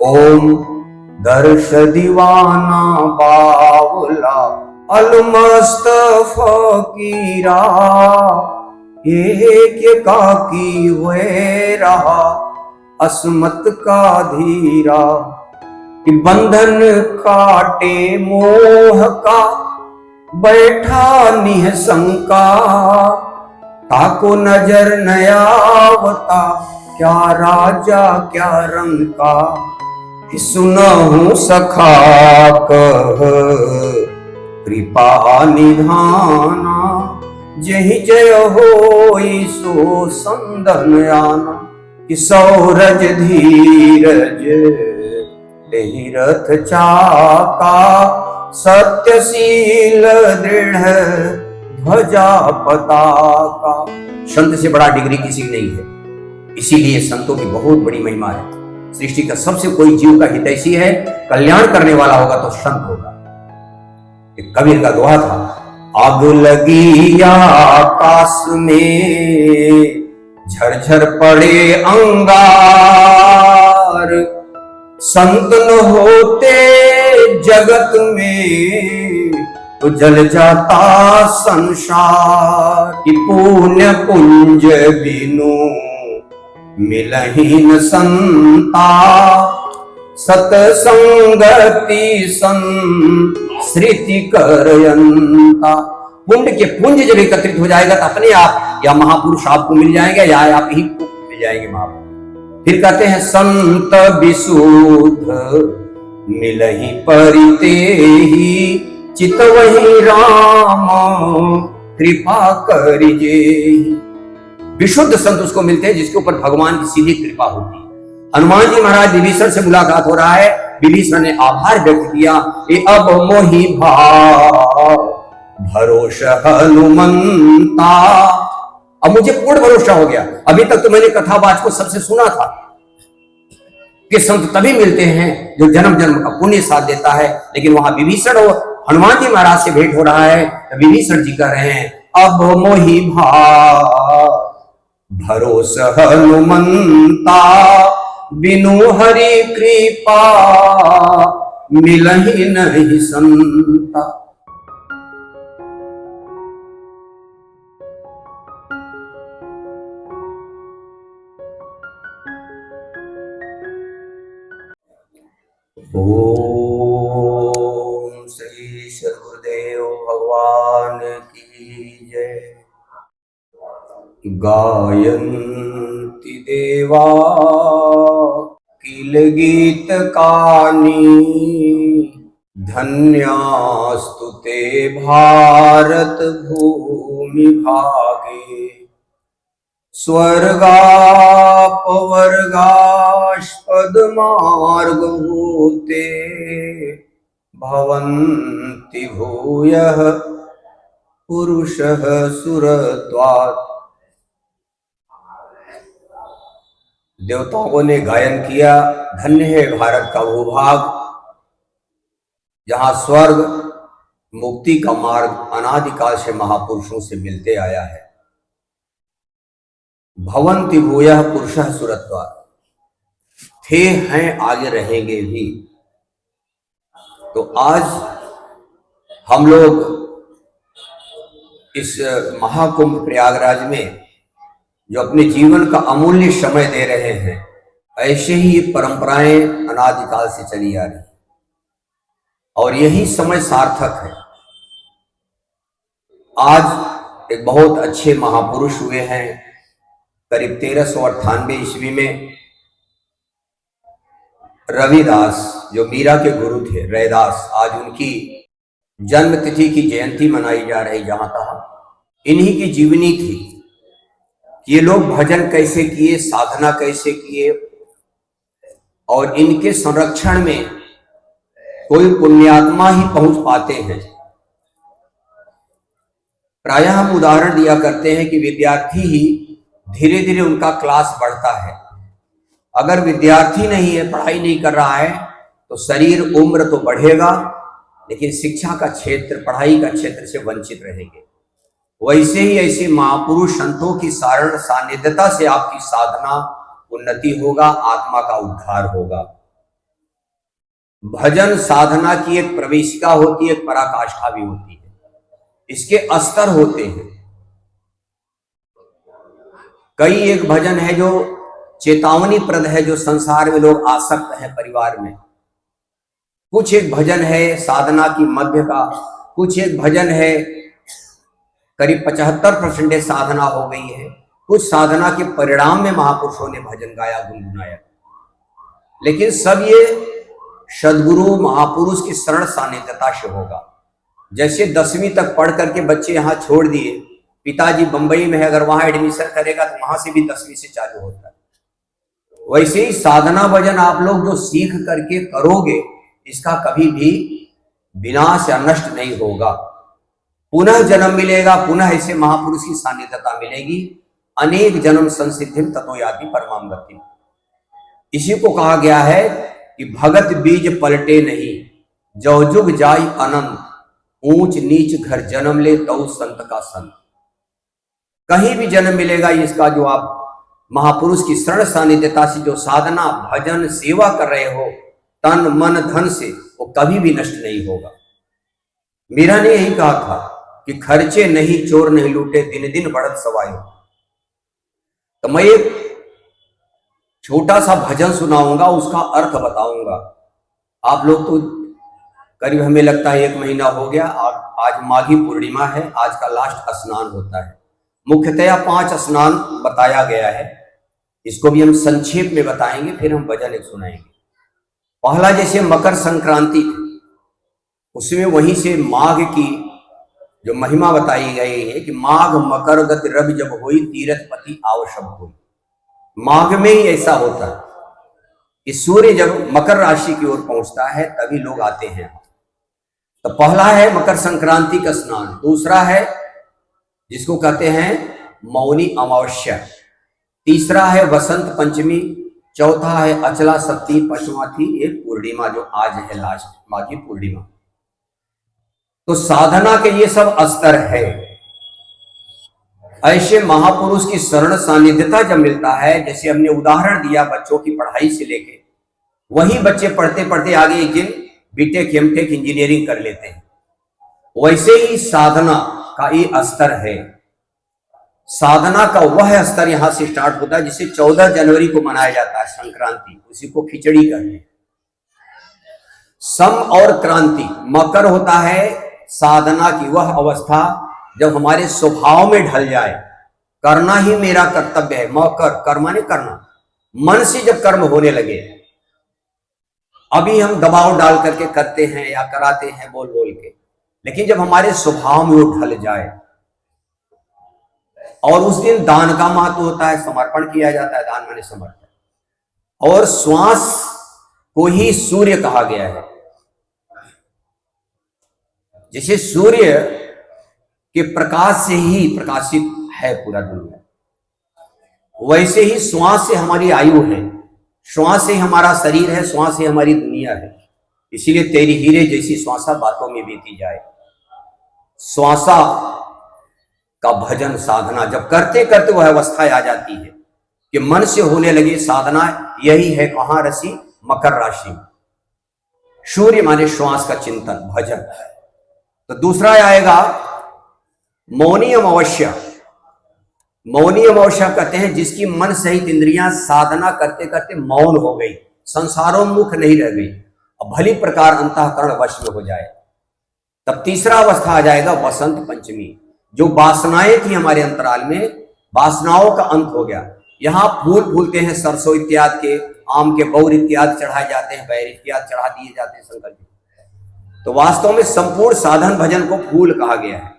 ओम दर्श दीवाना बावला अलमस्त फकीरा, एक काकी हुए रहा असमत का धीरा। कि बंधन काटे मोह का बैठा निहशंका, ताको नजर नयावता क्या राजा क्या रंग का। सुनहु सखा कह कृपा निधाना, जहि जय होई सो संदन आना। कि सौरज धीरज तेहि रथ चाका, सत्यशील दृढ़ ध्वजा पताका। संत से बड़ा डिग्री किसी की नहीं है, इसीलिए संतों की बहुत बड़ी महिमा है। सृष्टि का सबसे कोई जीव का हितैषी है, कल्याण करने वाला होगा तो संत होगा। एक कबीर का दोहा था, आग लगी आकाश में झरझर पड़े अंगार, संत न होते जगत में तो जल जाता संसार। कि पुण्य पुंज बिनु मिलहि न संता, सतसंगति संसृति करयंता। पुण्य के पुंज जब एकत्रित हो जाएगा तो अपने आप या महापुरुष आपको मिल जाएंगे या आप ही को मिल जाएंगे महापुरुष। फिर कहते हैं संत विशुद्ध मिलहि परितेहि, चितवहि राम कृपा करिजेहि। विशुद्ध संत उसको मिलते हैं जिसके ऊपर भगवान की सीधी कृपा होती है। हनुमान जी महाराज विभीषण से मुलाकात हो रहा है, विभीषण ने आभार व्यक्त किया, ये अब मोहि भाव भरोसा हनुमंता। अब मुझे पूर्ण भरोसा हो गया। अभी तक तो मैंने कथावाच को सबसे सुना था कि संत तभी मिलते हैं जो जन्म जन्म का पुण्य साथ देता है, लेकिन वहां विभीषण और हनुमान जी महाराज से भेंट हो रहा है तो विभीषण जी कह रहे हैं, अब मोहि भाव भरोसा हनुमंता, बिनु हरि कृपा मिलहि नहीं संता। ओम श्री सद्गुरुदेव भगवान की जय। गायन्ति देवा किल गीत कानी, धन्यास्तु ते भारत भूमि भागे। स्वर्गापवर्गास्पद मार्ग भूते, भवन्ति भूयः पुरुषः सुरत्वात्। देवताओं ने गायन किया, धन्य है भारत का वो भाग जहां स्वर्ग मुक्ति का मार्ग अनादिकाल से महापुरुषों से मिलते आया है। भवन्ति भूयः पुरुषः सुरत्वात्, थे हैं आगे रहेंगे भी। तो आज हम लोग इस महाकुंभ प्रयागराज में जो अपने जीवन का अमूल्य समय दे रहे हैं, ऐसे ही ये परंपराएं अनादिकाल से चली आ रही और यही समय सार्थक है। आज एक बहुत अच्छे महापुरुष हुए हैं, करीब 1398 ईस्वी में रविदास जो मीरा के गुरु थे, रैदास, आज उनकी जन्म तिथि की जयंती मनाई जा रही। जहां तहां इन्हीं की जीवनी थी, ये लोग भजन कैसे किए, साधना कैसे किए, और इनके संरक्षण में कोई पुण्यात्मा ही पहुंच पाते हैं। प्रायः हम उदाहरण दिया करते हैं कि विद्यार्थी ही धीरे धीरे उनका क्लास बढ़ता है। अगर विद्यार्थी नहीं है, पढ़ाई नहीं कर रहा है, तो शरीर उम्र तो बढ़ेगा लेकिन शिक्षा का क्षेत्र, पढ़ाई का क्षेत्र से वंचित रहेंगे। वैसे ही ऐसे महापुरुष संतों की सारण सानिध्यता से आपकी साधना उन्नति होगा, आत्मा का उद्धार होगा। भजन साधना की एक प्रवेशिका होती है, एक पराकाष्ठा भी होती है, इसके स्तर होते हैं। कई एक भजन है जो चेतावनी प्रद है, जो संसार में लोग आसक्त हैं परिवार में। कुछ एक भजन है साधना की मध्य का, कुछ एक भजन है करीब 75% साधना हो गई है, कुछ साधना के परिणाम में महापुरुषों ने भजन गाया, गुनगुनाया। लेकिन सब ये सदगुरु महापुरुष की शरण सानिध्यता से होगा। जैसे 10वीं तक पढ़ करके बच्चे यहाँ छोड़ दिए, पिताजी बंबई में है, अगर वहां एडमिशन करेगा तो वहां से भी 10वीं से चालू होता है। वैसे ही साधना भजन आप लोग जो सीख करके करोगे, इसका कभी भी विनाश या नष्ट नहीं होगा। पुनः जन्म मिलेगा, पुनः ऐसे महापुरुष की सानिध्यता मिलेगी। अनेक जन्म संसिद्धिम ततो याति परमाम गति। इसी को कहा गया है कि भगत बीज पलटे नहीं, जो जुग जाई अनंत, ऊंच नीच घर जन्म ले तौ संत का संत। कहीं भी जन्म मिलेगा, इसका जो आप महापुरुष की शरण सानिध्यता से जो साधना भजन सेवा कर रहे हो तन मन धन से, वो कभी भी नष्ट नहीं होगा। मीरा ने यही कहा था कि खर्चे नहीं चोर नहीं लूटे, दिन दिन बढ़त सवायो। तो मैं एक छोटा सा भजन सुनाऊंगा, उसका अर्थ बताऊंगा। आप लोग तो करीब हमें लगता है 1 महीना हो गया, आज माघी पूर्णिमा है, आज का लास्ट स्नान होता है। मुख्यतया 5 स्नान बताया गया है, इसको भी हम संक्षेप में बताएंगे, फिर हम भजन एक सुनाएंगे। पहला जैसे मकर संक्रांति, उसमें वहीं से माघ की जो महिमा बताई गई है कि माघ मकर गति रवि जब हुई, तीरथ पति आवश्यक हुई। माघ में ही ऐसा होता है कि सूर्य जब मकर राशि की ओर पहुंचता है तभी लोग आते हैं। तो पहला है मकर संक्रांति का स्नान, दूसरा है जिसको कहते हैं मौनी अमावस्या, तीसरा है वसंत पंचमी, चौथा है अचला सप्तमी, पांचवा थी एक पूर्णिमा जो आज है लास्ट माघी पूर्णिमा। तो साधना के ये सब स्तर है। ऐसे महापुरुष की शरण सानिध्यता जब मिलता है, जैसे हमने उदाहरण दिया बच्चों की पढ़ाई से लेके, वही बच्चे पढ़ते पढ़ते आगे एक दिन बीटेक एमटेक इंजीनियरिंग कर लेते हैं। वैसे ही साधना का ये स्तर है। साधना का वह स्तर यहां से स्टार्ट होता है जिसे 14 जनवरी को मनाया जाता है संक्रांति, उसी को खिचड़ी कहते हैं। सम और क्रांति, मकर होता है साधना की वह अवस्था जब हमारे स्वभाव में ढल जाए, करना ही मेरा कर्तव्य है। मकर कर्म ने करना, मन से जब कर्म होने लगे, अभी हम दबाव डाल करके करते हैं या कराते हैं बोल बोल के, लेकिन जब हमारे स्वभाव में वो ढल जाए, और उस दिन दान का महत्व होता है, समर्पण किया जाता है, दान माने समर्पण। और श्वास को ही सूर्य कहा गया है। जैसे सूर्य के प्रकाश से ही प्रकाशित है पूरा दुनिया, वैसे ही श्वास से हमारी आयु है, श्वास से हमारा शरीर है, श्वास से हमारी दुनिया है। इसीलिए तेरी हीरे जैसी श्वासा बातों में बीती जाए। श्वासा का भजन साधना जब करते करते वह अवस्था आ जाती है कि मन से होने लगी साधना, यही है कहां रसी मकर राशि में। सूर्य माने श्वास का चिंतन भजन। तो दूसरा आएगा मौनी अमावस्या। मौनी अमावस्या कहते हैं जिसकी मन सहित इंद्रियां साधना करते करते मौन हो गई, संसारोन्मुख नहीं रह गई, अब भली प्रकार अंतःकरण वश में हो जाए। तब तीसरा अवस्था आ जाएगा वसंत पंचमी। जो वासनाएं थी हमारे अंतराल में, वासनाओं का अंत हो गया। यहाँ फूल फूलते हैं, सरसों इत्यादि के, आम के बौर इत्यादि चढ़ाए जाते हैं, बैर इत्यादि चढ़ा दिए जाते हैं शंकर जी। तो वास्तव में संपूर्ण साधन भजन को फूल कहा गया है,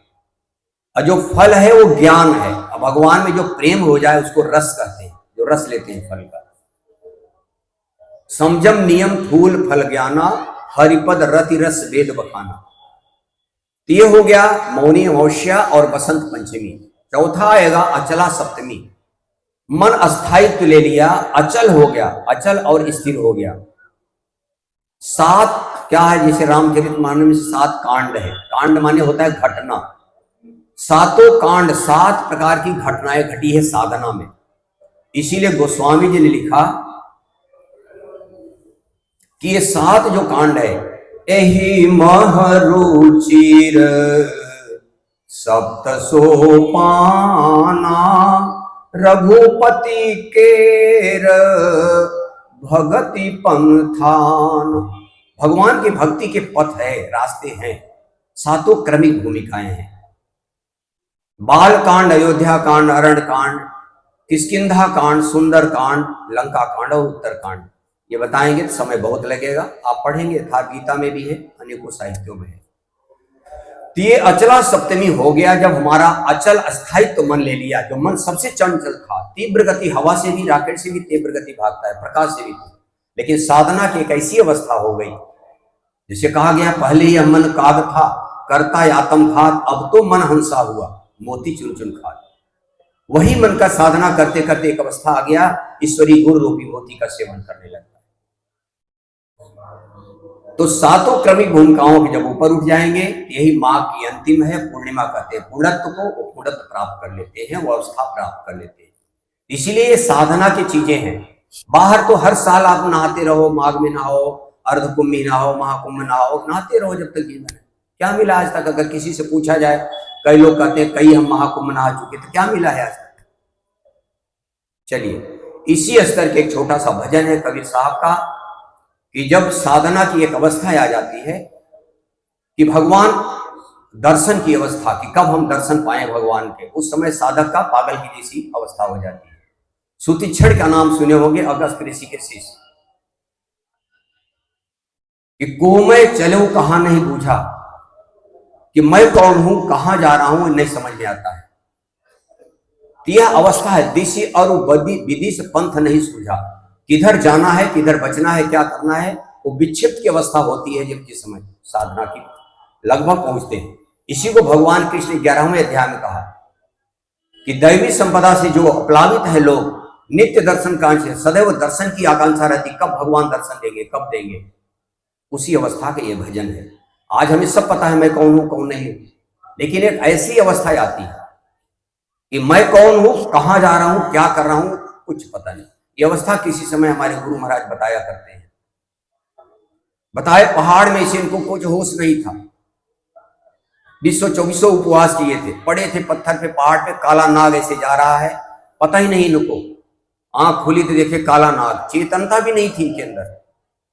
और जो फल है वो ज्ञान है। और भगवान में जो प्रेम हो जाए उसको रस कहते हैं, जो रस लेते हैं फल का। समझम नियम फूल फल ज्ञाना, हरिपद रति रस वेद बखाना। तो ये हो गया मौनी अमावस्या और बसंत पंचमी। चौथा आएगा अचला सप्तमी। मन अस्थायित्व ले लिया, अचल हो गया, अचल और स्थिर हो गया। 7 क्या है, जैसे रामचरितमानस में 7 कांड है। कांड माने होता है घटना। 7 कांड, 7 प्रकार की घटनाएं घटी है साधना में। इसीलिए गोस्वामी जी ने लिखा कि ये 7 जो कांड है, यही महरुचिर सप्त सोपाना रघुपति केर भगति पंथान। भगवान की भक्ति के पथ है, रास्ते हैं, 7 क्रमिक भूमिकाएं हैं। बाल कांड, अयोध्या कांड, अरण्य कांड, किष्किंधा कांड, सुंदर कांड, लंका कांड और उत्तर कांड। ये बताएंगे तो समय बहुत लगेगा, आप पढ़ेंगे था, गीता में भी है, अनेकों साहित्यों में है। तो ये अचला सप्तमी हो गया जब हमारा अचल अस्थायित्व मन ले लिया। जो मन सबसे चंचल था, तीव्र गति, हवा से भी, रॉकेट से भी तीव्र गति भागता है, प्रकाश से भी, लेकिन साधना की एक ऐसी अवस्था हो गई जिसे कहा गया पहले यह मन काग था, करता आत्मघात, अब तो मन हंसा हुआ, मोती चुन चुन खात। वही मन का साधना करते करते एक अवस्था आ गया, ईश्वरी गुरु रूपी मोती का सेवन करने लगता। तो 7 क्रमिक भूमिकाओं के जब ऊपर उठ जाएंगे, यही माँ की अंतिम है, पूर्णिमा कहते हैं। पूर्णत्व को पूर्णत्व प्राप्त कर लेते हैं, वो अवस्था प्राप्त कर लेते हैं। इसीलिए ये साधना की चीजें हैं। बाहर तो हर साल आप नहाते रहो, माघ में नहाओ, अर्धकुंभी नहाओ, महाकुंभ नहाओ, नहाते रहो जब तक जीवन है। क्या मिला आज तक? अगर किसी से पूछा जाए, कई लोग कहते हैं कई हम महाकुंभ नहा चुके, तो क्या मिला है आज तक? चलिए, इसी स्तर के एक छोटा सा भजन है कबीर साहब का, कि जब साधना की एक अवस्था आ जाती है कि भगवान दर्शन की अवस्था, कि कब हम दर्शन पाए भगवान के, उस समय साधक का पागल की जैसी अवस्था हो जाती है। सूतिक्षण का नाम सुने होंगे, अगस्त ऋषि के शिष्य, कि को मैं चलूं कहां नहीं बूझा, कि मैं कौन हूं, कहां जा रहा हूं, नहीं समझ में आता है। यह अवस्था है, दिशि और विधि से पंथ नहीं सूझा, किधर जाना है, किधर बचना है, क्या करना है, वो विक्षिप्त की अवस्था होती है जब जिस समय साधना की लगभग पहुंचते हैं। इसी को भगवान कृष्ण 11वें अध्याय में कहा कि दैवी संपदा से जो अपलावित है लोग, नित्य दर्शन कांक्षी, सदैव दर्शन की आकांक्षा रहती, कब भगवान दर्शन देंगे, कब देंगे। उसी अवस्था का ये भजन है। आज हमें सब पता है मैं कौन हूं, कौन नहीं, लेकिन एक ऐसी अवस्था आती है कि मैं कौन हूं, कहां जा रहा हूं, क्या कर रहा हूं, कुछ पता नहीं। ये अवस्था किसी समय हमारे गुरु महाराज बताया करते हैं। बताए पहाड़ में से इनको कुछ होश नहीं था, 20-24 उपवास किए थे, पड़े थे पत्थर पे, पहाड़ पे, काला नाग ऐसे जा रहा है, पता ही नहीं इनको। आंख खुली तो देखे काला नाग, चेतनता भी नहीं थी इनके अंदर,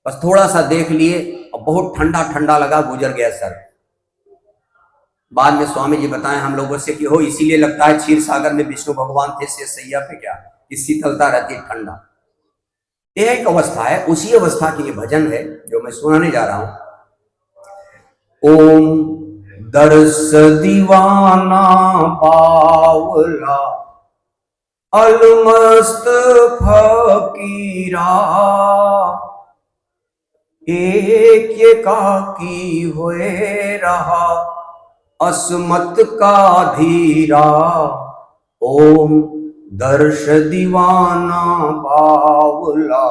बस थोड़ा सा देख लिए और बहुत ठंडा ठंडा लगा, गुजर गया सर। बाद में स्वामी जी बताएं हम लोगों से कि हो इसीलिए लगता है क्षीर सागर में विष्णु भगवान थे शेष सैया पे, क्या कि शीतलता रहती है, ठंडा। यह एक अवस्था है, उसी अवस्था की ये भजन है जो मैं सुनाने जा रहा हूं। ओम दर्श दीवाना बावला अलमस्त फकीरा, एक एकाकी होए रहा असमत का धीरा। ओम दर्श दीवाना बावला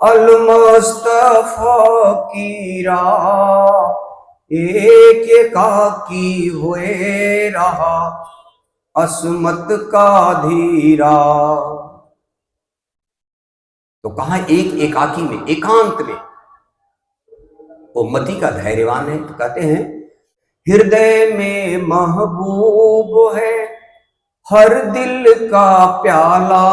अलमस्त फकीरा, एक एकाकी होए रहा असमत का धीरा। तो कहा एक एकाकी में, एकांत में वो मति का धैर्यवान है। तो कहते हैं हृदय में महबूब है हर दिल का प्याला,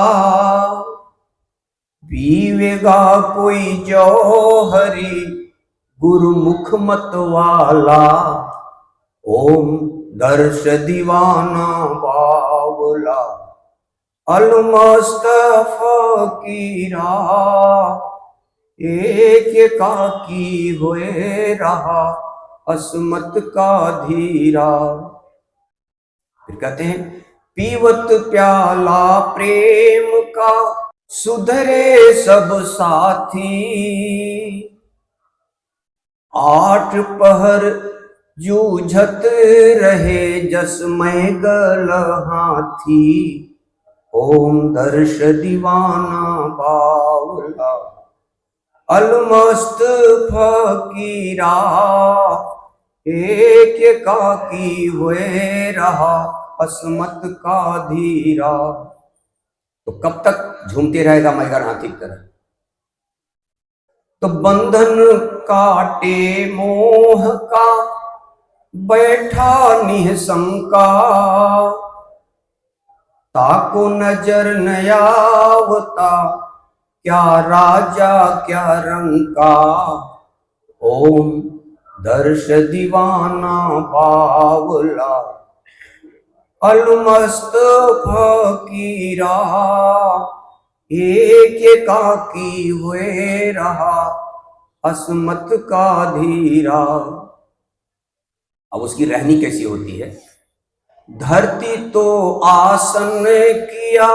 पीवेगा कोई जौहरी गुरुमुख मत वाला। ओम दर्श दीवाना बावला अलमस्त फकीरा, एक एकाकी होए रहा असमत का धीरा। फिर कहते हैं पीवत प्याला प्रेम का सुधरे सब साथी, आठ पहर जूझत रहे जसमय गल हाथी। ओम दर्श दीवाना बावला अलमस्त फकीरा, एक एकाकी हुए रहा असमत का धीरा। तो कब तक झूमते रहेगा मगर हाथी की तरह? तो बंधन काटे मोह का, बैठा निःशंका, ताको नजर न आवता, क्या राजा क्या रंका। ओम दर्श दीवाना बावला, अलमस्त फकीरा, एक एकाकी हुए रहा, असमत का धीरा। अब उसकी रहनी कैसी होती है? धरती तो आसन किया,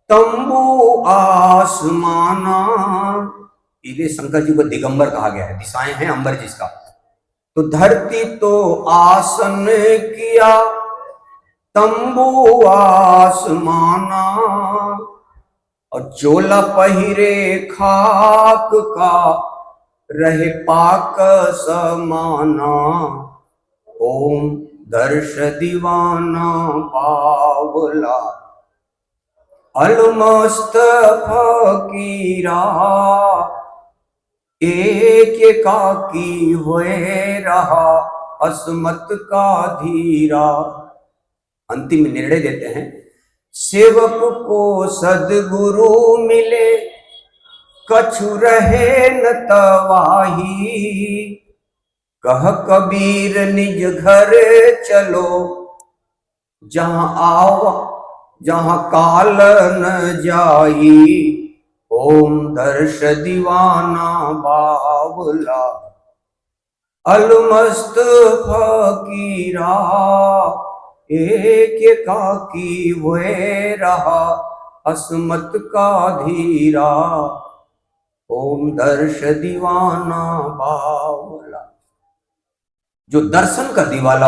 तंबू आसमाना। इसलिए शंकर जी को दिगंबर कहा गया है, दिशाएं हैं अंबर जिसका। तो धरती तो आसन किया, तंबू आसमाना, और चोला पहिरे खाक का, रहे पाक समाना। ओम दर्श दीवाना बावला, अलमस्त फकीरा, एक एकाकी हुए रहा, असमत का धीरा। अंतिम निर्णय देते हैं, सेवक को सदगुरु मिले, कछु रहे न तवाही। कह कबीर निज घर चलो, जहां आवा जहां काल न जाई। ओम दर्श दीवाना बावला, अलमस्त फकीरा, एक एकाकी हुए रहा, असमत का धीरा। ओम दर्श दीवाना बावला। जो दर्शन का दीवाना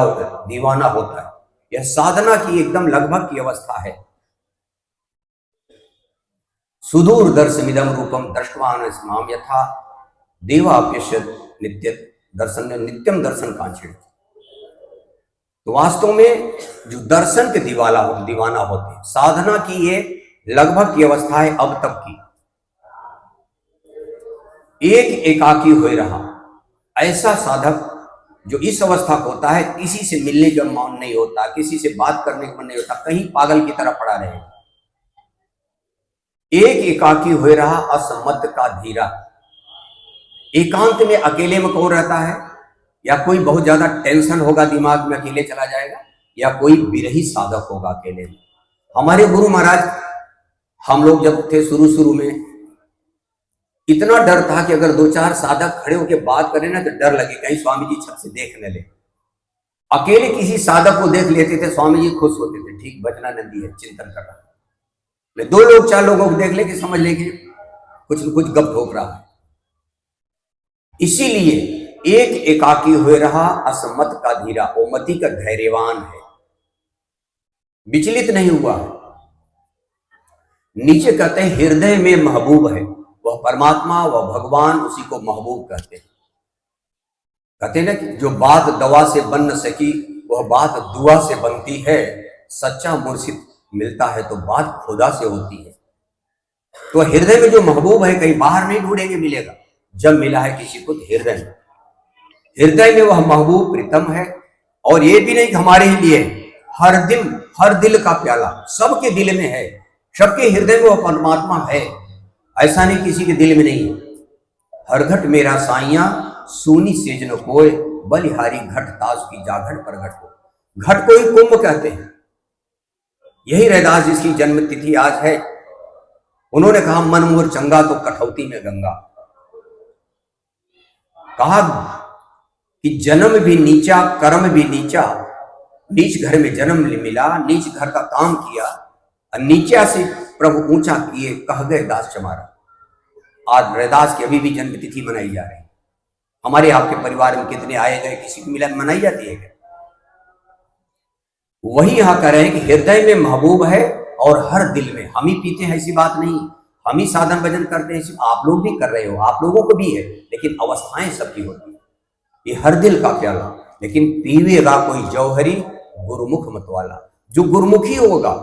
होता है, यह साधना की एकदम लगभग की अवस्था है। सुदूर दर्शमिदम रूपम दृष्टवान स्माम यथा देवाप्यश्य नित्य दर्शन नित्यम दर्शन कांक्षित। तो वास्तव में जो दर्शन के दीवाना होते हैं, साधना की ये लगभग की अवस्था है अब तक की। एक एकाकी हुए रहा, ऐसा साधक जो इस अवस्था को होता है, किसी से मिलने का मन नहीं होता, किसी से बात करने का मन नहीं होता, कहीं पागल की तरह पड़ा रहे। एक एकाकी हुए रहा, असमत का धीरा। एकांत में अकेले में कौन रहता है? या कोई बहुत ज्यादा टेंशन होगा दिमाग में, अकेले चला जाएगा, या कोई विरही साधक होगा अकेले में। हमारे गुरु महाराज, हम लोग जब थे शुरू में, इतना डर था कि अगर दो चार साधक खड़े होकर बात करें ना तो डर लगे कहीं स्वामी जी छत से देख न ले। अकेले किसी साधक को देख लेते थे, स्वामी जी खुश होते थे, ठीक बचना नंदी है, चिंतन कर रहा है। दो लोग चार लोगों को देख ले कि समझ ले कि कुछ न कुछ गप ठोक रहा है। इसीलिए एक एकाकी हुए रहा, असमत का धीरा। ओमति का धैर्यवान है, विचलित नहीं हुआ। नीचे कहते हैं हृदय में महबूब है, वह परमात्मा, वह भगवान, उसी को महबूब कहते हैं। कहते हैं ना कि जो बात दवा से बन न सकी, वह बात दुआ से बनती है। सच्चा मुर्शिद मिलता है तो बात खुदा से होती है। तो हृदय में जो महबूब है, कहीं बाहर नहीं ढूंढेंगे, मिलेगा। जब मिला है किसी को हृदय में, हृदय में वह महबूब प्रीतम है। और ये भी नहीं कि हमारे ही लिए, हर दिल का प्याला सबके दिल में है, सबके हृदय में वह परमात्मा है। ऐसा नहीं किसी के दिल में नहीं है। हर घट मेरा साइया, सूनी सेज न कोय, बलिहारी घट ताज की जाघट प्रगट हो। घट को ही कुंभ कहते हैं। यही रैदास जिसकी जन्म तिथि आज है, उन्होंने कहा मन मोर चंगा तो कठौती में गंगा। कहा कि जन्म भी नीचा, कर्म भी नीचा, नीच घर में जन्म मिला, नीच घर का काम किया, और नीचा से प्रभु ऊंचा किए, कह गए दास चमारा। आज रैदास की अभी भी जन्म तिथि मनाई जा रही है। हमारे आपके परिवार में कितने आए गए, किसी को मिलन मनाई जाती है क्या? वही यहां कह रहे हैं कि हृदय में महबूब है और हर दिल में। हम ही पीते हैं ऐसी बात नहीं, हम ही साधन भजन करते हैं, आप लोग भी कर रहे हो, आप लोगों को भी है, लेकिन अवस्थाएं सबकी होती है। ये हर दिल का प्याला, लेकिन पीवेगा कोई जौहरी गुरुमुख मतवाला। जो गुरुमुखी होगा,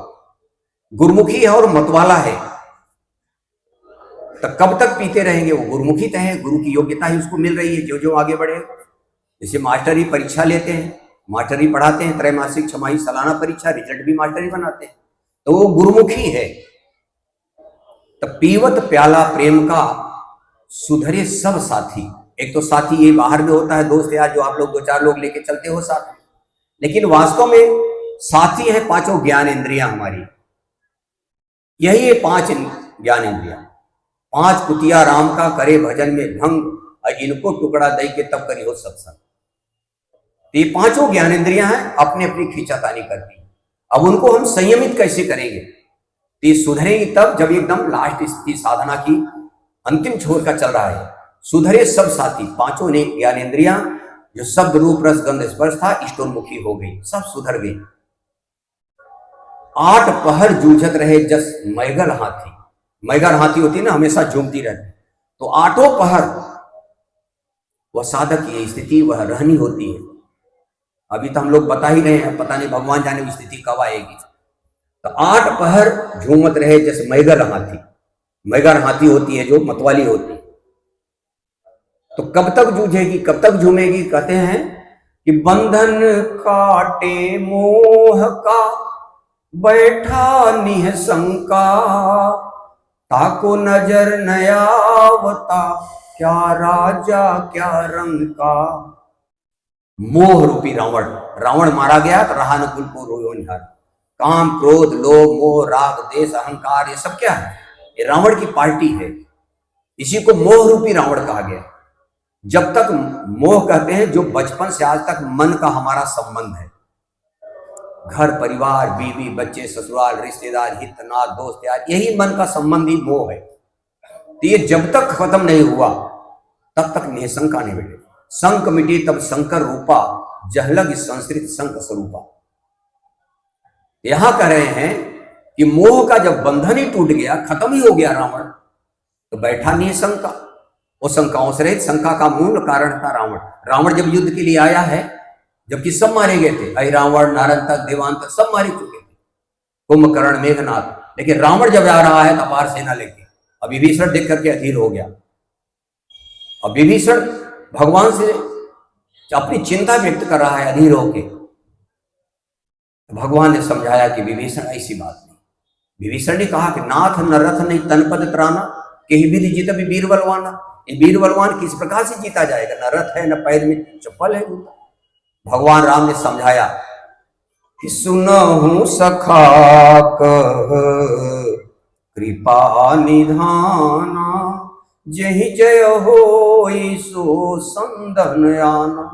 गुरुमुखी है और मतवाला है, तो कब तक पीते रहेंगे? वो गुरुमुखी तय है, गुरु की योग्यता ही उसको मिल रही है जो जो आगे बढ़े। जैसे मास्टर ही परीक्षा लेते हैं, मास्टर ही पढ़ाते हैं, त्रैमासिक, छमाही, सालाना परीक्षा, रिजल्ट भी मास्टर ही बनाते हैं, तो वो गुरुमुखी है। तो पीवत प्याला प्रेम का, सुधरे सब साथी। एक तो साथी ये बाहर में होता है, दोस्त यार जो आप लोग 2-4 लोग लेके चलते हो साथ में, लेकिन वास्तव में साथी है पांचों ज्ञान इंद्रियां हमारी। यही है 5 ज्ञान इंद्रियां। 5 कुतिया राम का करे भजन में भंग, और इनको टुकड़ा दई के तब करी हो सत्संग। तो ये 5 ज्ञान इंद्रियां हैं, अपने अपनी खींचातानी करती हैं। अब उनको हम संयमित कैसे करेंगे? तो ये सुधरेगी तब जब एकदम लास्ट स्थिति साधना की अंतिम छोर का चल रहा है। सुधरे सब साथी, 5 ने ज्ञान इंद्रियां जो शब्द रूप रस गंध स्पर्श था इष्टोन्मुखी हो गई, सब सुधर गई। 8 पहर जूझत रहे जस मैगल हाथी। मैगल हाथी होती ना, हमेशा झूमती रहती। तो 8 पहर वह साधक की स्थिति वह रहनी होती है। अभी तो हम लोग बता ही रहे हैं, पता नहीं भगवान जाने की स्थिति कब आएगी। तो 8 पहर झूमत रहे जैसे मैगल हाथी। मैगल हाथी होती है जो मतवाली होती है। तो कब तक जूझेगी, कब तक झूमेगी? कहते हैं कि बंधन काटे मोह का, बैठा निहशंका, ताको नजर नयावता, क्या राजा क्या रंग का। मोह रूपी रावण, रावण मारा गया तो रहा न कुल को रोयो निहार। काम, क्रोध, लोभ, मोह, राग, देश, अहंकार, ये सब क्या है? ये रावण की पार्टी है। इसी को मोह रूपी रावण कहा गया। जब तक मोह कहते हैं जो बचपन से आज तक मन का हमारा संबंध है, घर परिवार, बीवी, बच्चे, ससुराल, रिश्तेदार, हित नात, दोस्त यार, यही मन का संबंध ही मोह है। तो ये जब तक खत्म नहीं हुआ तब तक निशंका नहीं बैठे। संक मिटी तब शंकर रूपा, जहलग संस्कृत संक स्वरूपा। यहां कह रहे हैं कि मोह का जब बंधन ही टूट गया, खत्म ही हो गया रावण, तो बैठा नहीं शंका। वो शंकाओं से रहित, शंका का मूल कारण था रावण। रावण जब युद्ध के लिए आया है, जबकि सब मारे गए थे, अहिरावण, नारंतक, देवांतक सब मारे चुके थे, कुंभकर्ण, मेघनाथ, लेकिन रावण जब आ रहा है तो अपार सेना लेके, अब विभीषण देख करके अधीर हो गया। अब विभीषण भगवान से अपनी चिंता व्यक्त कर रहा है अधीर होके। भगवान ने समझाया कि विभीषण ऐसी बात नहीं। विभीषण ने कहा कि नाथ न रथ नहीं तनपद त्राना, कहीं विधि जीत भी वीर बलवाना। ये वीर बलवान किस प्रकार से जीता जाएगा? न रथ है, न पैर में चप्पल है। भगवान राम ने समझाया कि सुनहु सखा कह कृपा निधाना, जहि जय होई सो संदन आना।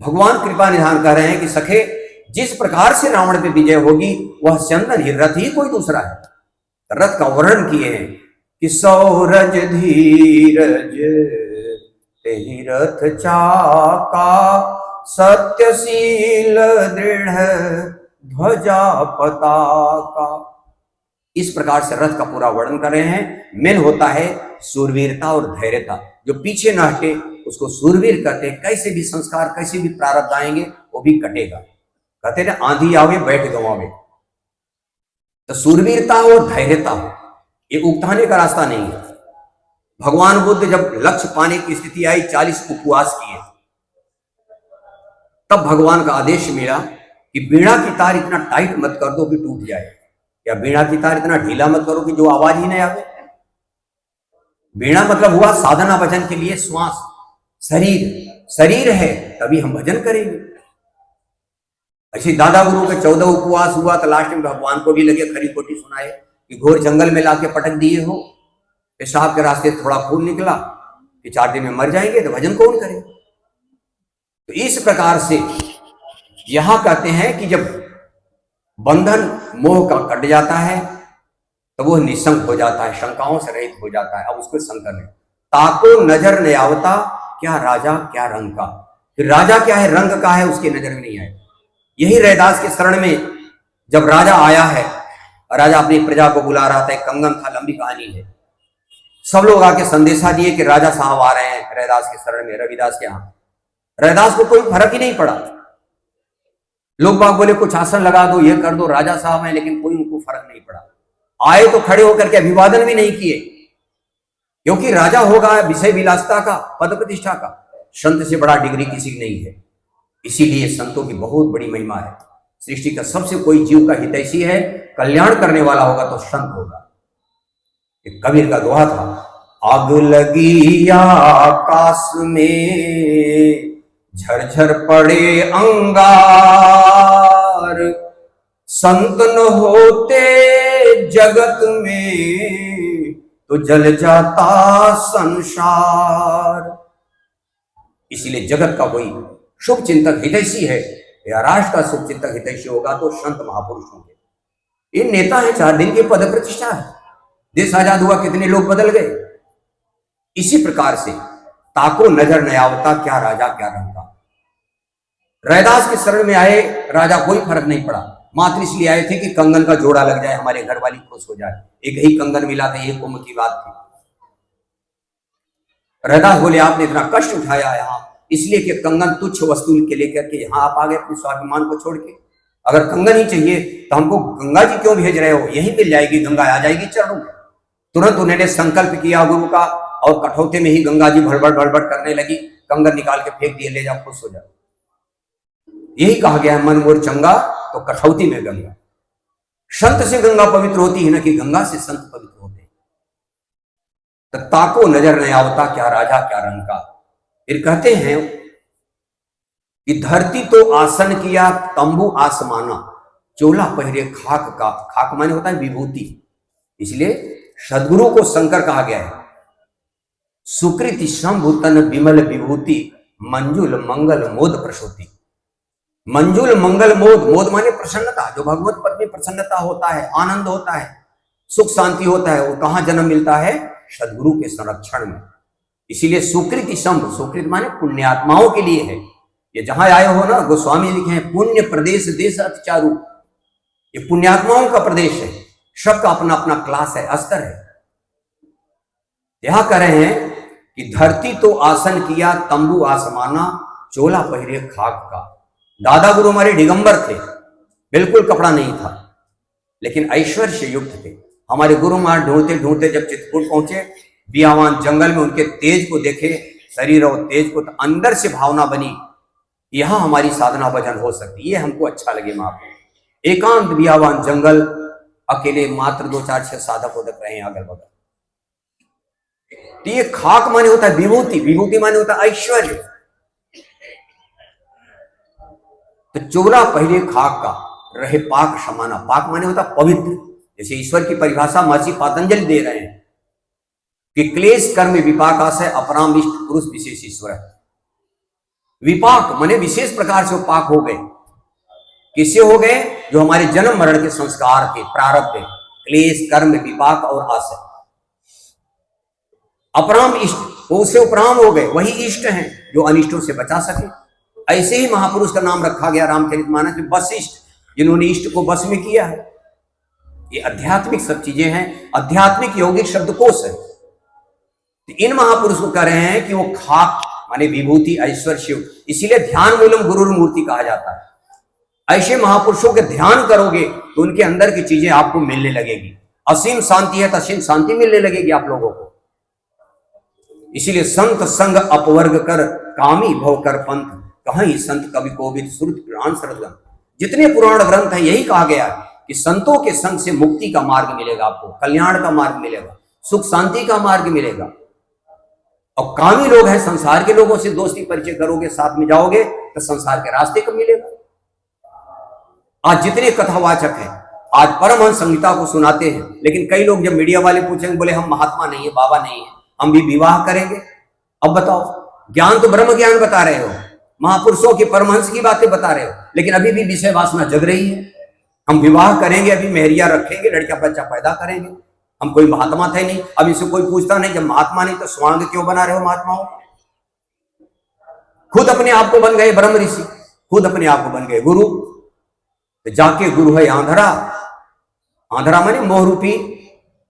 भगवान कृपा निधान कर रहे हैं कि सखे, जिस प्रकार से रावण पे विजय होगी वह चंदन ही, रथ ही कोई दूसरा है। रथ का वर्णन किए हैं कि सौरज धीरज तेहि रथ चाका, सत्यशील दृढ़ ध्वजा पताका। इस प्रकार से रथ का पूरा वर्णन कर रहे हैं। मेन होता है सूरवीरता और धैर्यता। जो पीछे न हटे उसको सूरवीर कहते हैं। कैसे भी संस्कार, कैसे भी प्रारब्ध आएंगे वो भी कटेगा। कहते हैं आंधी आवे बैठ गंवावे। तो सूरवीरता और धैर्यता हो, ये उकताने का रास्ता नहीं है। भगवान बुद्ध जब लक्ष्य पाने की स्थिति आई, 40 उपवास किए, तब भगवान का आदेश मिला कि बीड़ा की तार इतना टाइट मत कर दो कि टूट जाए, या बीड़ा की तार इतना ढीला मत करो कि जो आवाज ही नहीं आवे। बीड़ा मतलब हुआ साधना भजन के लिए श्वास, शरीर है तभी हम भजन करेंगे। ऐसे दादा गुरु के 14 उपवास हुआ तो लास्ट में भगवान को भी लगे खरी खोटी सुनाए कि घोर जंगल में लाके पटक दिए हो, पेशाब के रास्ते थोड़ा खून निकला कि 4 दिन में मर जाएंगे, तो भजन कौन करे? तो इस प्रकार से यहां कहते हैं कि जब बंधन मोह का कट जाता है तो वो निशंक हो जाता है, शंकाओं से रहित हो जाता है। अब उसको शंका नहीं, ताको नजर नहीं आवता, क्या राजा क्या रंग का। फिर राजा क्या है, रंग का है, उसकी नजर में नहीं आए। यही रैदास के शरण में जब राजा आया है, राजा अपनी प्रजा को बुला रहा था, एक कंगन था, लंबी कहानी है। सब लोग आके संदेशा दिए कि राजा साहब आ रहे हैं रैदास के शरण में, रविदास के यहाँ। रैदास को कोई फर्क ही नहीं पड़ा। लोग बाग बोले कुछ आसन लगा दो, ये कर दो, राजा साहब हैं, लेकिन कोई उनको फर्क नहीं पड़ा। आए तो खड़े होकर के अभिवादन भी नहीं किए, क्योंकि राजा होगा विषय विलासता का, पद प्रतिष्ठा का, संत से बड़ा डिग्री किसी की नहीं है। इसीलिए संतों की बहुत बड़ी महिमा है। सृष्टि का सबसे कोई जीव का हितैषी है, कल्याण करने वाला होगा तो संत होगा। एक कबीर का दोहा था, आग लगी आकाश में झरझर पड़े अंगार, संत न होते जगत में तो जल जाता संसार। इसीलिए जगत का कोई शुभ चिंतक हितैषी है या राष्ट्र का शुभ चिंतक हितैषी होगा तो संत महापुरुष होंगे। ये नेता है, 4 दिन की पद प्रतिष्ठा है, देश आजाद हुआ, कितने लोग बदल गए। इसी प्रकार से ताको नजर न आवता क्या राजा क्या रंग का। रैदास के शरण में आए राजा, कोई फर्क नहीं पड़ा, मात्र इसलिए आए थे कि कंगन का जोड़ा लग जाए, हमारे घर वाली खुश हो जाए। एक ही कंगन मिला था, ये कुंभ की बात थी। रैदास बोले आपने इतना कष्ट उठाया यहाँ इसलिए कि कंगन तुच्छ वस्तु के लेकर के यहाँ आप आ गए अपने स्वाभिमान को छोड़ के। अगर कंगन ही चाहिए तो हमको गंगा जी क्यों भेज रहे हो, यहीं मिल जाएगी, गंगा आ जाएगी चरणों में। तुरंत उन्होंने संकल्प किया गुरु का, और कठौते में ही गंगा जी भड़बड़ भड़बड़ करने लगी, कंगन निकाल के फेंक दिए, ले जाओ खुश हो जाओ। यही कहा गया है, मन मोर चंगा तो कठौती में गंगा। संत से गंगा पवित्र होती है, न कि गंगा से संत पवित्र होते हैं। तो ताको नजर नहीं आवता क्या राजा क्या रंग का। फिर कहते हैं कि धरती तो आसन किया तंबू आसमाना, चोला पहरे खाक का। खाक माने होता है विभूति, इसलिए सदगुरु को शंकर कहा गया है। सुकृति शंभुतन विमल विभूति, मंजुल मंगल मोद प्रसूति। मंजुल मंगल मोद, मोद माने प्रसन्नता, जो भगवत पद में प्रसन्नता होता है, आनंद होता है, सुख शांति होता है, वो कहां जन्म मिलता है? सदगुरु के संरक्षण में। इसीलिए सुकृति शंभ, सुकृत माने पुण्यात्माओं के लिए है। ये जहां आए हो ना, गोस्वामी लिखे हैं पुण्य प्रदेश देश अति चारु, ये पुण्यात्माओं का प्रदेश है। सबका अपना अपना क्लास है, स्तर है। यहां कह रहे हैं कि धरती तो आसन किया तंबू आसमाना, चोला पहरे खाक का। दादा गुरु हमारे दिगंबर थे, बिल्कुल कपड़ा नहीं था, लेकिन ऐश्वर्य से युक्त थे। हमारे गुरु महाराज ढूंढते ढूंढते जब चित्रकूट पहुंचे, बियावान जंगल में उनके तेज को देखे, शरीर और तेज को, तो अंदर से भावना बनी, यहां हमारी साधना भजन हो सकती है, ये हमको अच्छा लगे। महापुरुष एकांत बियावान जंगल, अकेले मात्र 2 4 6 साधक उधक रहे हैं अगल बगल। तो ये खाक माने होता है विभूति, विभूति माने होता है ऐश्वर्य। तो चोला पहले खाक का, रहे पाक समाना। पाक माने होता पवित्र। जैसे ईश्वर की परिभाषा महर्षि पतंजलि दे रहे हैं कि क्लेश कर्म विपाकाशय अपराम इष्ट पुरुष विशेष ईश्वर है। विपाक माने विशेष प्रकार से वो पाक हो गए। किससे हो गए? जो हमारे जन्म मरण के संस्कार के प्रारब्ध है, क्लेश कर्म विपाक और आशय। अपराम इष्ट, वो उससे उपराम हो गए, वही इष्ट हैं जो अनिष्टों से बचा सके। ऐसे ही महापुरुष का नाम रखा गया रामचरितमानस में वशिष्ठ, जिन्होंने इष्ट को बस में किया है। ये आध्यात्मिक सब चीजें हैं, आध्यात्मिक यौगिक शब्दकोश है। तो इन महापुरुष को कह रहे हैं कि वो खाक माने विभूति ऐश्वर्य शिव, इसीलिए ध्यान मूलम गुरुर मूर्ति कहा जाता है। ऐसे महापुरुषों के ध्यान करोगे तो उनके अंदर की चीजें आपको मिलने लगेगी। असीम शांति है तो असीम शांति मिलने लगेगी आप लोगों को। इसीलिए संत संग अपवर्ग कर, कामी भव कर पंथ, कहीं संत कवि कोविद श्रुत पुराण सरगम। जितने पुराण ग्रंथ हैं यही कहा गया है कि संतों के संग से मुक्ति का मार्ग मिलेगा, आपको कल्याण का मार्ग मिलेगा, सुख शांति का मार्ग मिलेगा। और कामी लोग हैं, संसार के लोगों से दोस्ती परिचय करोगे, साथ में जाओगे तो संसार के रास्ते कब मिलेगा। आज जितने कथावाचक हैं, आज परमहंस संहिता को सुनाते हैं, लेकिन कई लोग जब मीडिया वाले पूछेंगे, बोले हम महात्मा नहीं है, बाबा नहीं है, हम भी विवाह करेंगे। अब बताओ, ज्ञान तो ब्रह्म ज्ञान बता रहे हो, महापुरुषों की परमहंस की बातें बता रहे हो, लेकिन अभी भी विषय वासना जग रही है। हम विवाह करेंगे, अभी मेहरिया रखेंगे, लड़का बच्चा पैदा करेंगे, हम कोई महात्मा थे नहीं। अब इसे कोई पूछता नहीं, जब महात्मा नहीं तो स्वांग क्यों बना रहे हो महात्माओं? खुद अपने आप को बन गए ब्रह्म ऋषि, खुद अपने आप को बन गए गुरु। तो जाके गुरु है आंधरा, आंधरा माने मोहरूपी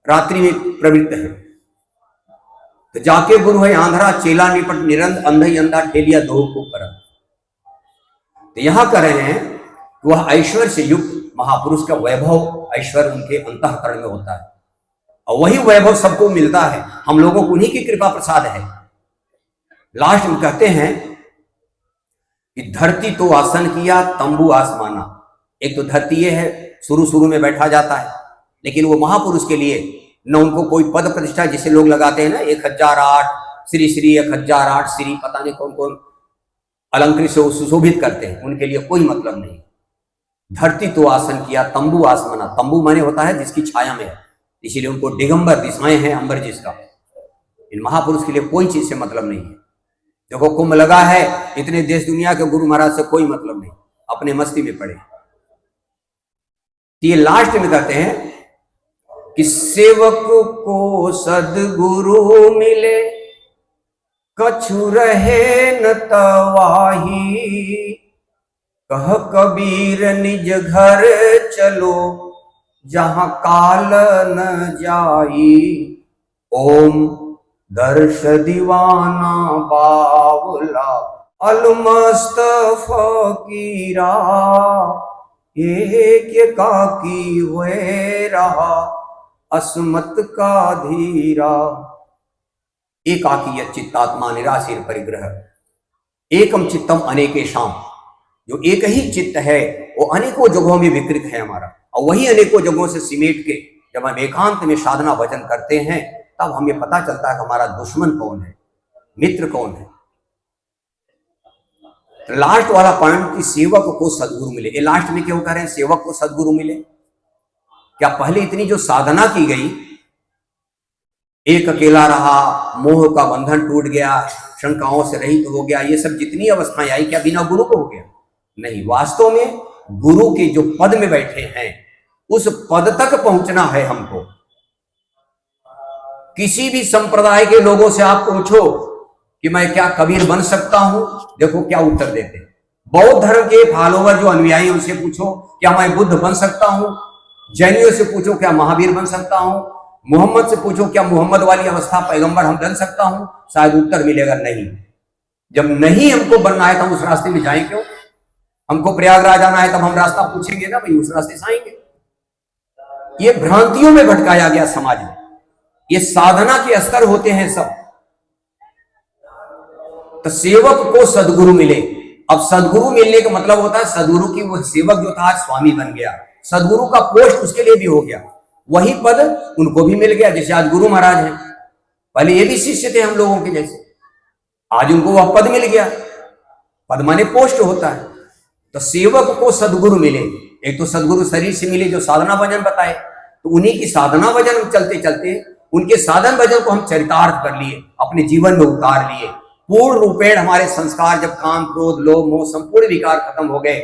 रात्रि में प्रवृत्त है। तो जाके गुरु है आंधरा, चेला निपट निरंद, अंधा अंधा ठेलिया दो को परम। तो यहां कह रहे हैं वह ऐश्वर्य से युक्त महापुरुष का वैभव ऐश्वर्य उनके अंतःकरण में होता है। और वही वैभव सबको मिलता है, हम लोगों को उन्हीं की कृपा प्रसाद है। लास्ट में कहते हैं कि धरती तो आसन किया तंबू आसमाना। एक तो धरती ये है, शुरू शुरू में बैठा जाता है, लेकिन वो महापुरुष के लिए न उनको कोई पद प्रतिष्ठा जिसे लोग लगाते हैं ना 1008 श्री श्री 1008 श्री पता नहीं कौन कौन अलंकृत से सुशोभित करते हैं, उनके लिए कोई मतलब नहीं। धरती तो आसन किया तंबू आसमाना, तंबू माने होता है जिसकी छाया में है, इसीलिए उनको दिगंबर दिशाएं हैं अंबर जिसका। इन महापुरुष के लिए कोई चीज से मतलब नहीं है। देखो कुंभ लगा है, इतने देश दुनिया के गुरु महाराज से कोई मतलब नहीं, अपने मस्ती में पड़े। ये लास्ट में कहते हैं कि सेवक को सदगुरु मिले कछु रहे न तवाही, कह कबीर निज घर चलो जहां काल न जाई। ओम दर्श दीवाना बावला अलमस्त फकीरा, एक काकी हुए रहा अस्मत का धीरा। एकाकी चित्तात्मा निराशीर परिग्रह, एकम चित्तम अनेकेशाम। जो एक ही चित्त है वो अनेकों जगहों में विकृत है हमारा, और वही अनेकों जगहों से सिमेट के जब हम एकांत में साधना भजन करते हैं तब हमें पता चलता है कि हमारा दुश्मन कौन है, मित्र कौन है। लास्ट वाला पॉइंट कि सेवक को सदगुरु मिले, ये लास्ट में क्यों कह रहे हैं सेवक को सदगुरु मिले? क्या पहले इतनी जो साधना की गई, एक अकेला रहा, मोह का बंधन टूट गया, शंकाओं से रहित हो गया, ये सब जितनी अवस्थाएं आई क्या बिना गुरु को हो गया? नहीं, वास्तव में गुरु के जो पद में बैठे हैं उस पद तक पहुंचना है हमको। किसी भी संप्रदाय के लोगों से आप पूछो कि मैं क्या कबीर बन सकता हूं, देखो क्या उत्तर देते हैं। बौद्ध धर्म के फॉलोवर जो अनुयायी उनसे पूछो क्या मैं बुद्ध बन सकता हूं, जैनियों से पूछो क्या महावीर बन सकता हूं, मोहम्मद से पूछो क्या मोहम्मद वाली अवस्था पैगंबर हम बन सकता हूं, शायद उत्तर मिलेगा नहीं। जब नहीं हमको बनना है तो हम उस रास्ते में जाएं क्यों? हमको प्रयागराज आना है तब हम रास्ता पूछेंगे ना, भाई उस रास्ते से आएंगे। ये भ्रांतियों में भटकाया गया समाज में, ये साधना के स्तर होते हैं सब। तो सेवक को सदगुरु मिले, अब सदगुरु मिलने का मतलब होता है सदगुरु की वो सेवक जो था आज स्वामी बन गया, सदगुरु का पोस्ट उसके लिए भी हो गया, वही पद उनको भी मिल गया जैसे आज गुरु महाराज हैं। पहले ये भी शिष्य थे हम लोगों के जैसे, आज उनको वह पद मिल गया। पद माने पोस्ट होता है। तो सेवक को सदगुरु मिले, एक तो सदगुरु शरीर से मिले जो साधना भजन बताए, तो उन्हीं की साधना भजन चलते चलते उनके साधन भजन को हम चरितार्थ कर लिए, अपने जीवन में उतार लिए। पूर्ण रूपेण हमारे संस्कार जब काम क्रोध लोभ मोह संपूर्ण विकार खत्म हो गए,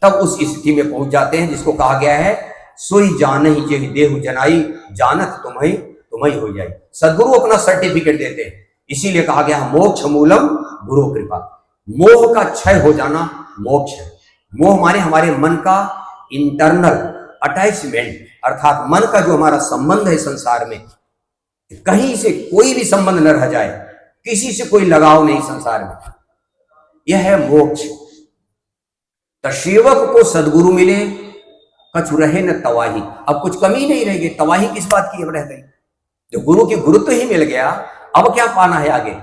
तब उस स्थिति में पहुंच जाते हैं जिसको कहा गया है सोई जान ही जेहि देहु जनाई, जानत तुम्हें हो जाए। सदगुरु अपना सर्टिफिकेट देते हैं, इसीलिए कहा गया मोक्ष मूलम गुरु कृपा। मोह का क्षय हो जाना मोक्ष है। मोह माने हमारे मन का इंटरनल अटैचमेंट, अर्थात मन का जो हमारा संबंध है संसार में, कहीं से कोई भी संबंध न रह जाए, किसी से कोई लगाव नहीं संसार में, यह है मोक्ष। तो सेवक को सदगुरु मिले कछु रहे न तवाही, अब कुछ कमी नहीं रहेगी, तवाही किस बात की अब रह गई? जो गुरु के गुरुत्व ही मिल गया, अब क्या पाना है आगे?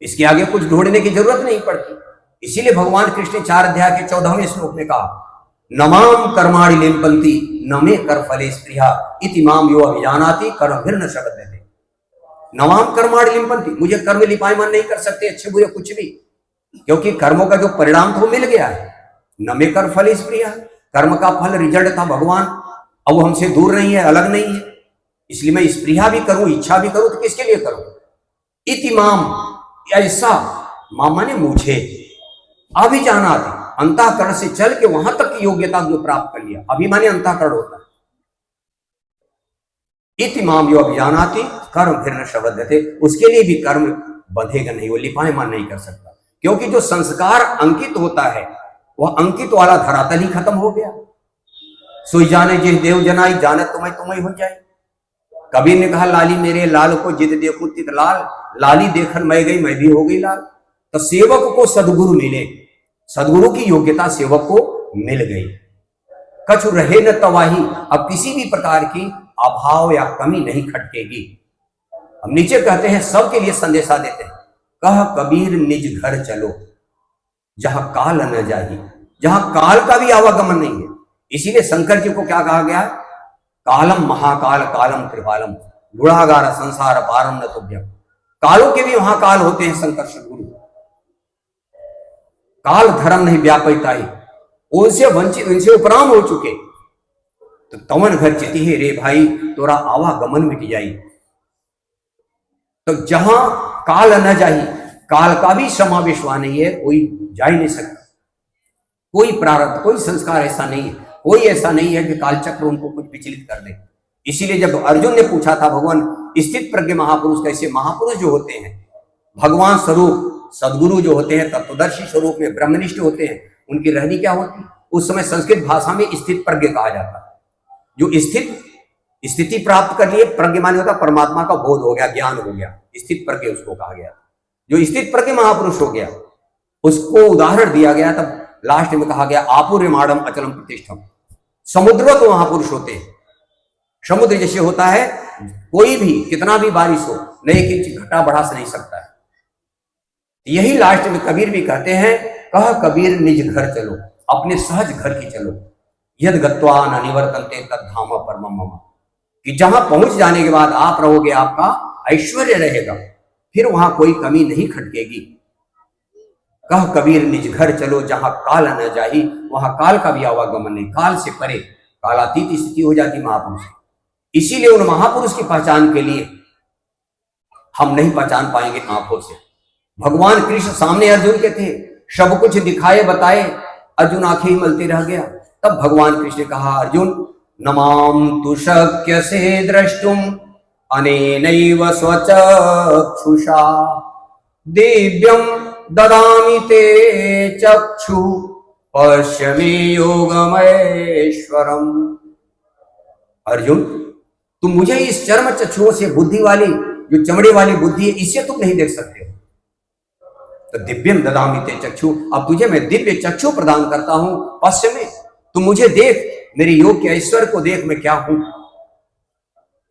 इसके आगे कुछ ढूंढने की जरूरत नहीं पड़ती। इसीलिए भगवान कृष्ण 4 अध्याय के 14वें श्लोक में कहा नमाम कर्माणि लिम्पन्ति न मे कर फले स्पृहा इति माम यो अभिजानाति कर्मभिर्न शबद्यते। नमाम कर्माणि लिम्पन्ति, मुझे कर्म लिपायमान नहीं कर सकते अच्छे बुरे कुछ भी, क्योंकि कर्मों का जो परिणाम था वो मिल गया है। न मे कर फले स्पृहा, कर्म का फल रिजल्ट था भगवान, अब वो हमसे दूर नहीं है, अलग नहीं है, इसलिए मैं स्पृहा भी करूं इच्छा भी करूं तो किसके लिए करूं? इति माम, ऐसा माम माने मुझे, अभिजानाति, अंतःकरण से चल के वहां तक की योग्यता जो प्राप्त कर लिया, अभिमानी अंतःकरण होता है। इति माम यो अभिजानाति कर्म फिर न शबद्यते, उसके लिए भी कर्म बंधेगा नहीं, वो लिपायमान नहीं कर सकता, क्योंकि जो संस्कार अंकित होता है वह अंकित वाला धरातल ही खत्म हो गया। सोई जाने जिस देव जनाई, जानत तुम्हें हो जाए। कबीर ने कहा लाली मेरे लाल को जिद देखो तित लाल, लाली देखन मैं गई मैं भी हो गई लाल। तो सेवक को सदगुरु मिले, सदगुरु की योग्यता सेवक को मिल गई। कछु रहे न तवाही, अब किसी भी प्रकार की अभाव या कमी नहीं खटकेगी। हम नीचे कहते हैं, सबके लिए संदेशा देते हैं, कह कबीर निज घर चलो जहां काल न जाही, जहां काल का भी आवागमन नहीं है। इसीलिए शंकर जी को क्या कहा गया? कालम महाकाल कालम कृपालम गुणागार संसार पारम न तुभ्यम। कालों के भी वहां काल होते हैं शंकर सद्गुरु। काल धर्म नहीं व्यापयता ही, उनसे वंचित, उनसे उपराम हो चुके। तो तवन घर चिति है रे भाई, तोरा आवागमन मिट जाई। तो जहां काल न जाही, काल का भी समावेश वहां नहीं है, कोई जा ही नहीं सकता। कोई प्रारब्ध, कोई संस्कार ऐसा नहीं है, कोई ऐसा नहीं है कि कालचक्र उनको कुछ विचलित कर दे। इसीलिए जब अर्जुन ने पूछा था भगवान स्थित प्रज्ञ महापुरुष कैसे, महापुरुष जो होते हैं भगवान स्वरूप सदगुरु जो होते हैं तत्वदर्शी स्वरूप में ब्रह्मनिष्ठ होते हैं, उनकी रहनी क्या होती? उस समय संस्कृत भाषा में स्थित प्रज्ञ कहा जाता। जो स्थित स्थिति प्राप्त कर लिए, प्रज्ञ माने होता परमात्मा का बोध हो गया, ज्ञान हो गया, स्थित प्रज्ञ उसको कहा गया। जो स्थित प्रज्ञ महापुरुष हो गया उसको उदाहरण दिया गया, तब लास्ट में कहा गया आपूर्यमाणम अचलम प्रतिष्ठम। समुद्रवत महापुरुष होते हैं। समुद्र जैसे होता है, कोई भी कितना भी बारिश हो नहीं कि घटा बढ़ा से नहीं सकता है। यही लास्ट में कबीर भी कहते हैं, कह कबीर निज घर चलो, अपने सहज घर की चलो। यद गत्वा न निवर्तन्ते तद्धाम परमम मम, कि जहां पहुंच जाने के बाद आप रहोगे, आपका ऐश्वर्य रहेगा, फिर वहां कोई कमी नहीं खटकेगी। कह कबीर निज घर चलो जहां काल न जाही, वहां काल का भी आवागमन नहीं, काल से परे, कालातीत स्थिति हो जाती महापुरुष। इसीलिए उन महापुरुष की पहचान के लिए हम नहीं पहचान पाएंगे आंखों से। भगवान कृष्ण सामने अर्जुन के थे, सब कुछ दिखाए बताए, अर्जुन आंखें ही मलते रह गया। तब भगवान कृष्ण ने कहा, अर्जुन नमाम तु शक्य से द्रष्टुम अनेनैव स्वचक्षुषा दिव्यम ददामि ते चक्षु पश्य मे योगमैश्वरम। अर्जुन, तुम मुझे इस चर्म चक्षुओं से, बुद्धि वाली जो चमड़े वाली बुद्धि है, इससे तुम नहीं देख सकते हो। तो दिव्यम ददामि ते चक्षु, अब तुझे मैं दिव्य चक्षु प्रदान करता हूं। पश्य में, तुम मुझे देख, मेरे योग के ऐश्वर्य को देख, मैं क्या हूं।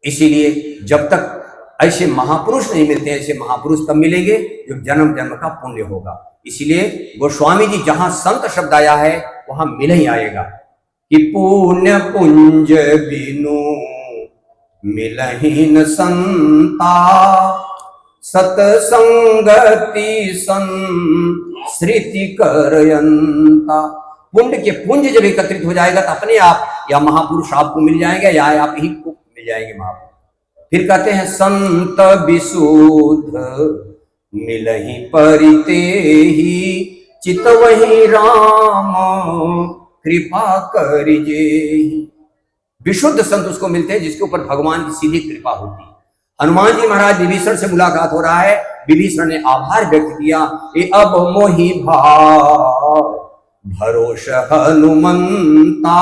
इसीलिए जब तक ऐसे महापुरुष नहीं मिलते, ऐसे महापुरुष तब मिलेंगे जब जन्म जन्म का पुण्य होगा। इसीलिए गोस्वामी जी जहां संत शब्द आया है वहां मिल ही आएगा कि पुण्य पुंज बिनु मिलहीन संता, सतसंगति संस्कृति करयंता। पुण्य के पुंज जब एकत्रित हो जाएगा तो अपने आप या महापुरुष आपको मिल जाएंगे या आप ही को मिल जाएंगे महापुरुष। फिर कहते हैं संत विशुद्ध मिलहि परिते ही, चितवहि राम कृपा करिजेहि। विशुद्ध संत उसको मिलते हैं जिसके ऊपर भगवान की सीधी कृपा होती है। हनुमान जी महाराज विभीषण से मुलाकात हो रहा है, विभीषण ने आभार व्यक्त किया, ए अब मोहि भाव भरोसा हनुमंता।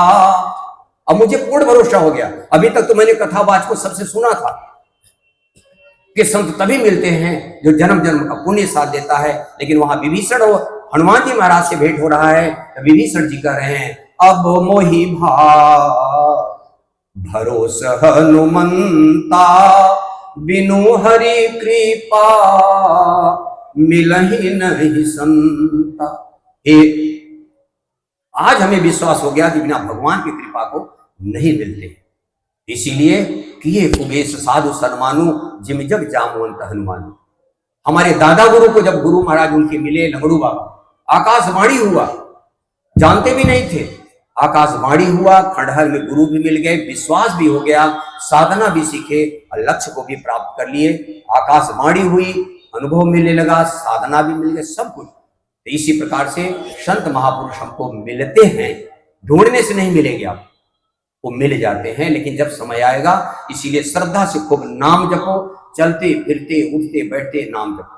अब मुझे पूर्ण भरोसा हो गया। अभी तक तो मैंने कथावाच को सबसे सुना था कि संत तभी मिलते हैं जो जन्म जन्म का पुण्य साथ देता है, लेकिन वहां विभीषण और हनुमान जी महाराज से भेंट हो रहा है तो विभीषण जी कह रहे हैं, अब मोहि भाव भरोसा हनुमंता, बिनु हरि कृपा मिलहि नहीं संता। आज हमें विश्वास हो गया कि बिना भगवान की कृपा को नहीं मिलते। इसीलिए किए कुबेश साधु सन्मानु, जिम जग जामवंत हनुमानु। हमारे दादा गुरु को जब गुरु महाराज उनके मिले, लंगड़ू बाबा, आकाशवाणी हुआ, जानते भी नहीं थे, आकाशवाणी हुआ, खंडहर में गुरु भी मिल गए, विश्वास भी हो गया, साधना भी सीखे और लक्ष्य को भी प्राप्त कर लिए। आकाशवाणी हुई, अनुभव मिलने लगा, साधना भी मिल गई, सब कुछ। तो इसी प्रकार से संत महापुरुष हमको मिलते हैं, ढूंढने से नहीं मिलेंगे, आप वो मिल जाते हैं, लेकिन जब समय आएगा। इसीलिए श्रद्धा से खूब नाम जपो, चलते फिरते उठते बैठते नाम जपो।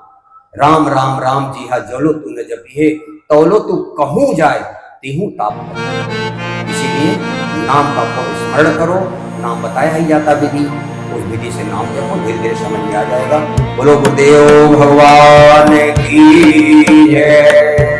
राम राम राम जी हा जलो तू न जपिहे, तौलो तू कहूं जाए तेहूं ताप। इसीलिए नाम का स्मरण करो, नाम बताया ही जाता विधि, उस विधि से नाम जपो, धीरे धीरे समझ में आ जाएगा। बोलो गुरुदेव भगवान की जय।